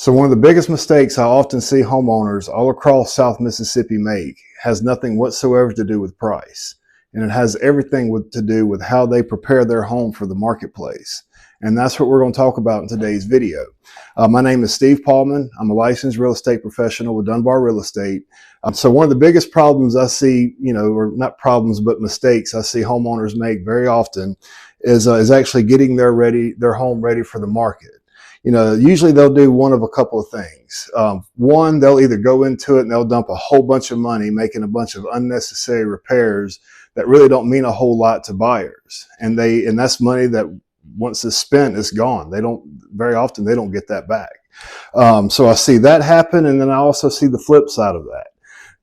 So one of the biggest mistakes I often see homeowners all across South Mississippi make has nothing whatsoever to do with price. And it has everything to do with how they prepare their home for the marketplace. And that's what we're going to talk about in today's video. My name is Steve Pahlman. I'm a licensed real estate professional with Dunbar Real Estate. So one of the biggest problems I see, or not problems, but mistakes I see homeowners make very often is actually getting their home ready for the market. Usually they'll do one of a couple of things. One, they'll either go into it and they'll dump a whole bunch of money making a bunch of unnecessary repairs that really don't mean a whole lot to buyers. And that's money that once it's spent, it's gone. Very often they don't get that back. So I see that happen. And then I also see the flip side of that.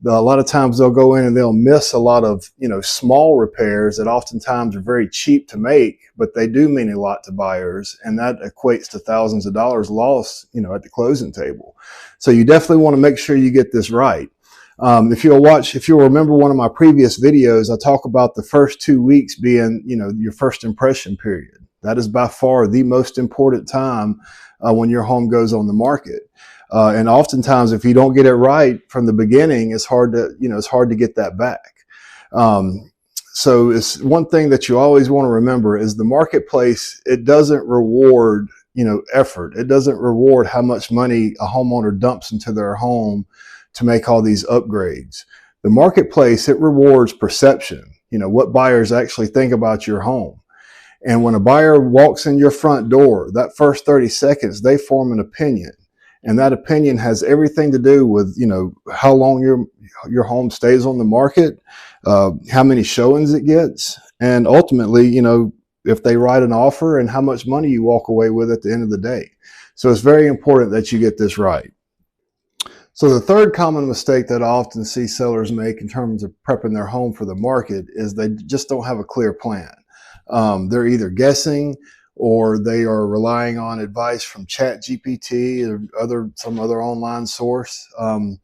A lot of times they'll go in and they'll miss a lot of, small repairs that oftentimes are very cheap to make, but they do mean a lot to buyers. And that equates to thousands of dollars lost, at the closing table. So you definitely want to make sure you get this right. If you'll remember one of my previous videos, I talk about the first 2 weeks being, your first impression period. That is by far the most important time when your home goes on the market. And oftentimes, if you don't get it right from the beginning, it's hard to get that back. So it's one thing that you always want to remember is the marketplace. It doesn't reward, effort. It doesn't reward how much money a homeowner dumps into their home to make all these upgrades. The marketplace, it rewards perception, what buyers actually think about your home. And when a buyer walks in your front door, that first 30 seconds, they form an opinion. And that opinion has everything to do with, how long your home stays on the market, how many showings it gets, and ultimately, if they write an offer and how much money you walk away with at the end of the day. So it's very important that you get this right. So the third common mistake that I often see sellers make in terms of prepping their home for the market is they just don't have a clear plan. They're either guessing or they are relying on advice from ChatGPT or some other online source. And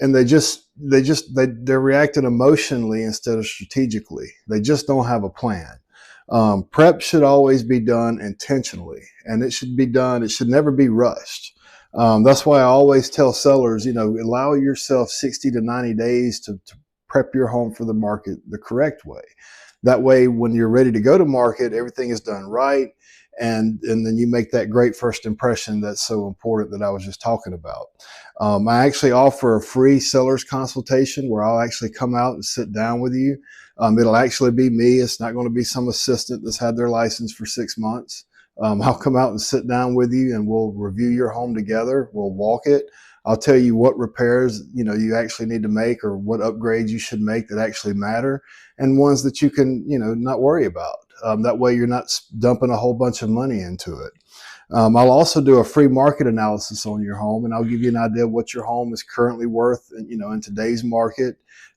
they're reacting emotionally instead of strategically. They just don't have a plan. Prep should always be done intentionally, and it should never be rushed. That's why I always tell sellers, allow yourself 60 to 90 days to prep your home for the market the correct way. That way, when you're ready to go to market, everything is done right. And then you make that great first impression that's so important that I was just talking about. I actually offer a free seller's consultation where I'll actually come out and sit down with you. It'll actually be me. It's not going to be some assistant that's had their license for 6 months. I'll come out and sit down with you and we'll review your home together. We'll walk it. I'll tell you what repairs, you actually need to make or what upgrades you should make that actually matter and ones that you can, not worry about. That way you're not dumping a whole bunch of money into it. I'll also do a free market analysis on your home, and I'll give you an idea of what your home is currently worth, in today's market,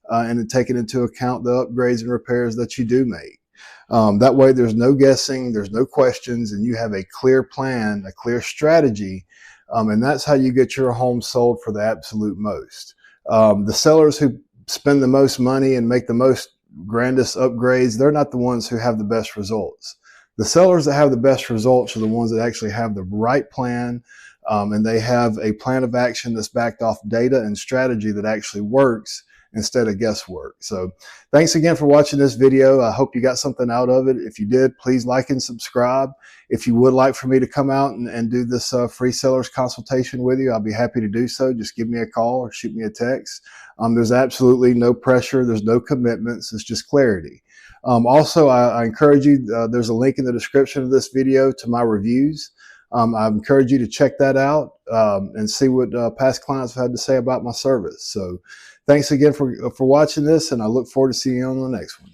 and then taking into account the upgrades and repairs that you do make. That way there's no guessing, there's no questions, and you have a clear plan, a clear strategy. And that's how you get your home sold for the absolute most. The sellers who spend the most money and make the most grandest upgrades, they're not the ones who have the best results. The sellers that have the best results are the ones that actually have the right plan, and they have a plan of action that's backed off data and strategy that actually works instead of guesswork. So thanks again for watching this video. I hope you got something out of it. If you did, please like and subscribe. If you would like for me to come out and do this free seller's consultation with you, I'll be happy to do so. Just give me a call or shoot me a text. There's absolutely no pressure. There's no commitments. It's just clarity. Also, I encourage you, there's a link in the description of this video to my reviews. I encourage you to check that out and see what past clients have had to say about my service. So thanks again for watching this, and I look forward to seeing you on the next one.